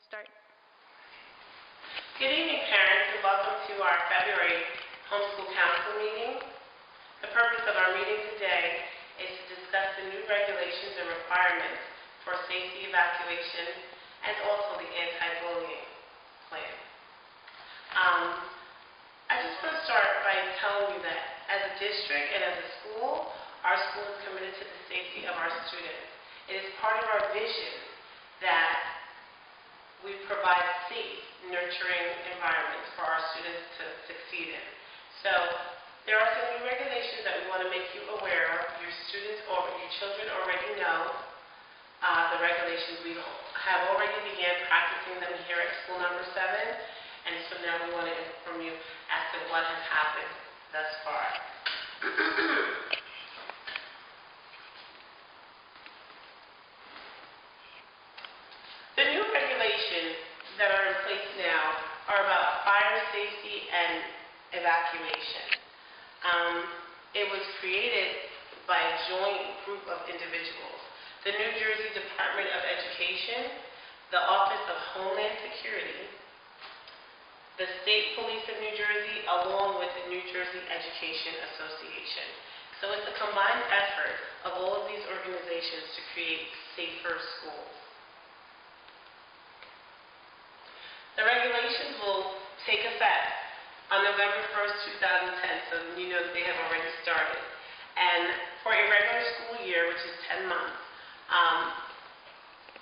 Start. Good evening, parents, and welcome to our February Homeschool Council meeting. The purpose of our meeting today is to discuss the new regulations and requirements for safety evacuation and also the anti-bullying plan. I just want to start by telling you that as a district and as a school, our school is committed to the safety of our students. It is part of our vision that we provide safe, nurturing environments for our students to succeed in. So there are some new regulations that we want to make you aware of. Your students or your children already know the regulations. We have already began practicing them here at school number 7, and so now we want to inform you as to what has happened thus far. The new regulations that are in place now are about fire safety and evacuation. It was created by a joint group of individuals. The New Jersey Department of Education, the Office of Homeland Security, the State Police of New Jersey, along with the New Jersey Education Association. So it's a combined effort of all of these organizations to create safer schools. The regulations will take effect on November 1st, 2010, so you know that they have already started. And for a regular school year, which is 10 months,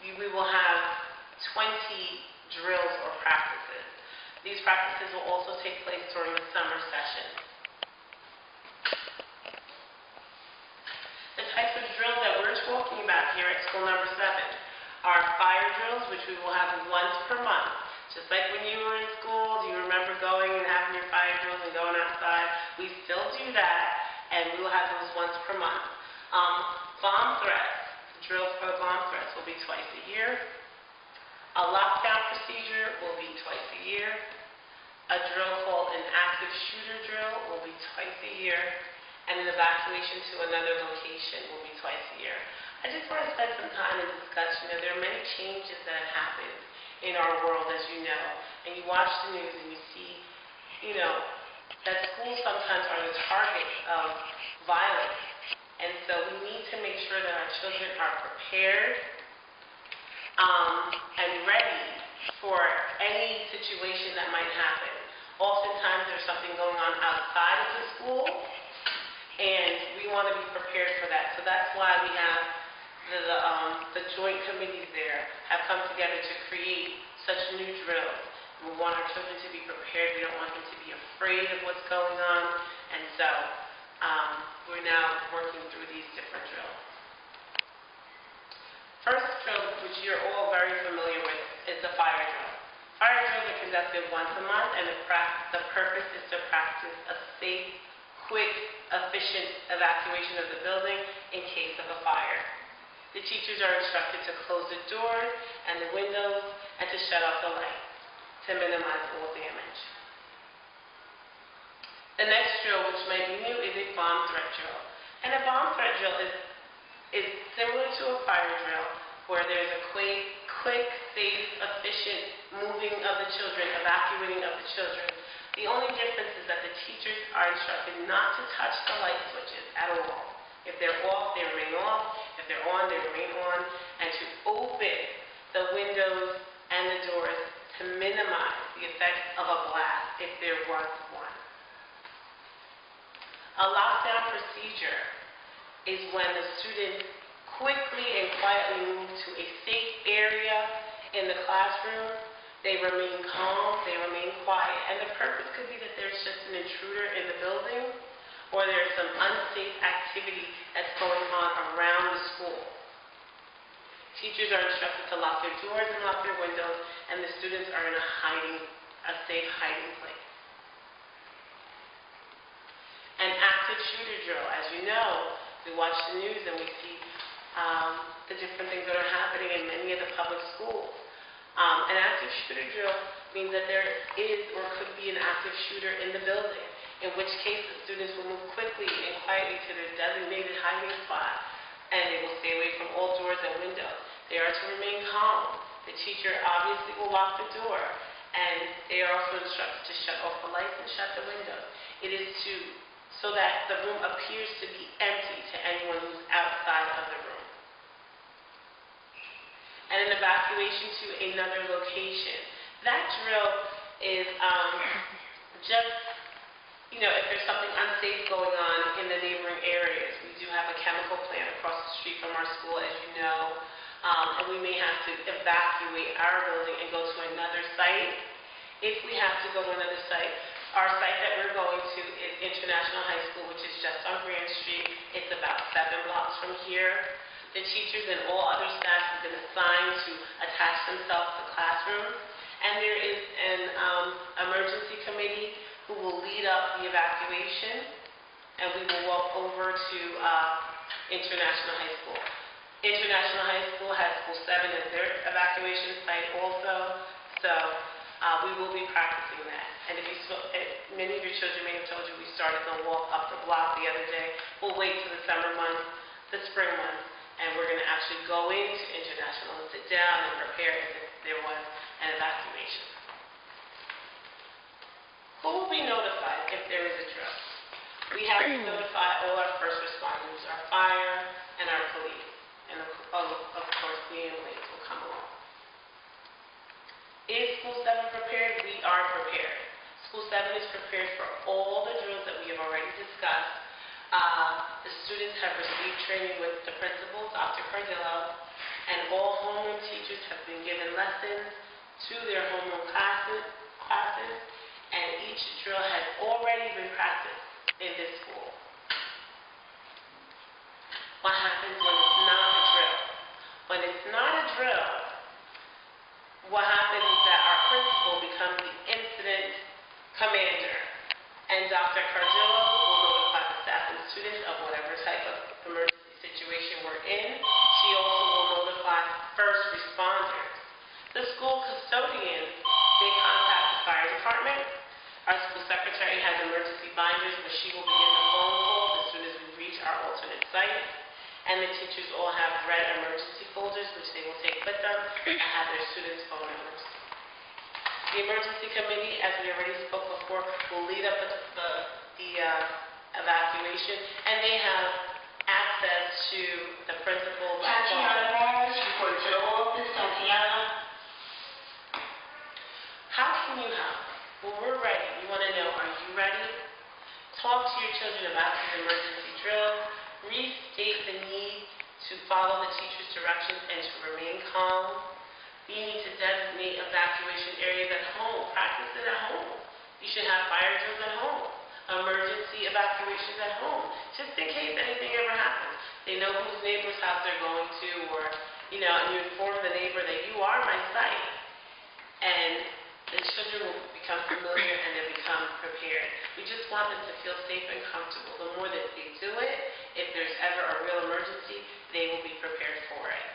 we will have 20 drills or practices. These practices will also take place during the summer session. The types of drills that we're talking about here at school number 7 are fire drills, which we will have once per month. Just like when you were in school, do you remember going and having your fire drills and going outside? We still do that, and we will have those once per month. Bomb threats, the drills for the bomb threats will be twice a year. A lockdown procedure will be twice a year. A drill called an active shooter drill will be twice a year. And an evacuation to another location will be twice a year. I just want to spend some time and discuss, there are many changes that have happened in our world, as you know, and you watch the news and you see, that schools sometimes are the target of violence. And so we need to make sure that our children are prepared and ready for any situation that might happen. Oftentimes there's something going on outside of the school, and we want to be prepared for that. So that's why we have the joint committees there have come together to create such new drills. We want our children to be prepared. We don't want them to be afraid of what's going on. And so we're now working through these different drills. First drill, which you're all very familiar with, is the fire drill. Fire drills are conducted once a month, and the purpose is to practice a safe, quick, efficient evacuation of the building in case of a fire. The teachers are instructed to close the doors and the windows and to shut off the lights to minimize all damage. The next drill, which might be new, is a bomb threat drill. And a bomb threat drill is similar to a fire drill, where there's a quick, safe, efficient moving of the children, evacuating of the children. The only difference is that the teachers are instructed not to touch the light switches at all. If they're off, they remain off. If they're on, they remain on. And to open the windows and the doors to minimize the effects of a blast if there was one. A lockdown procedure is when the students quickly and quietly move to a safe area in the classroom. They remain calm, they remain quiet. And the purpose could be that there's just an intruder in the building, or there's some unsafe activity that's going on around the school. Teachers are instructed to lock their doors and lock their windows, and the students are in a safe hiding place. An active shooter drill. As you know, we watch the news and we see the different things that are happening in many of the public schools. An active shooter drill means that there is or could be an active shooter in the building, in which case the students will move quickly and quietly to their designated hiding spot, and they will stay away from all doors and windows. They are to remain calm. The teacher obviously will lock the door, and they are also instructed to shut off the lights and shut the windows. It is so that the room appears to be empty to anyone who's outside of the room. And an evacuation to another location. That drill is just, if there's something unsafe going on in the neighboring areas. We do have a chemical plant across the street from our school, as you know, and we may have to evacuate our building and go to another site. If we have to go to another site, our site that we're going to is International High School, which is just on Grand Street. It's about 7 blocks from here. The teachers and all other staff have been assigned to attach themselves to classrooms, and there is an emergency committee who will lead up the evacuation, and we will walk over to International High School. International High School has School 7 as their evacuation site also, so we will be practicing that. And many of your children may have told you we started the walk up the block the other day. We'll wait till the summer months, the spring months, and we're going to actually go into International and sit down and prepare as if there was an evacuation. Who will be notified if there is a drill? We have to notify all our first responders, our fire and our police, and of course the ambulance will come along. Is School 7 prepared? We are prepared. School 7 is prepared for all the drills that we have already discussed. The students have received training with the principal, Dr. Cardillo, and all homeroom teachers have been given lessons to their homeroom classes, and each drill has already been practiced in this school. What happens when it's not a drill? When it's not a drill, what happens is that our principal becomes the incident commander, and Dr. Cardillo will notify the staff and students of whatever type of emergency situation we're in. She also will notify first responders. The school custodians, they contact the fire department. Our school secretary has emergency binders where she will begin the phone calls as soon as we reach our alternate site. And the teachers all have red emergency folders, which they will take with them and have their students' phone numbers. The emergency committee, as we already spoke before, will lead up the evacuation, and they have access to the principal by phone. How can you help? Well, we're ready. You want to know, are you ready? Talk to your children about these emergency drills. Restate the need to follow the teacher's directions and to remain calm. You need to designate evacuation areas at home. Practice it at home. You should have fire drills at home. Emergency evacuations at home, just in case anything ever happens. They know whose neighbor's house they're going to, or, and you inform the neighbor that you are my site. And the children will become familiar and they become prepared. We just want them to feel safe and comfortable. The more that they do it, if there's ever a real emergency, they will be prepared for it.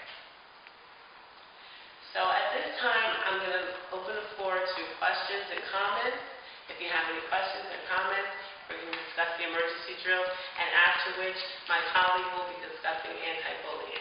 So at this time, I'm going to open the floor to questions and comments. If you have any questions and comments, we're going to discuss the emergency drill, and after which my colleague will be discussing anti-bullying.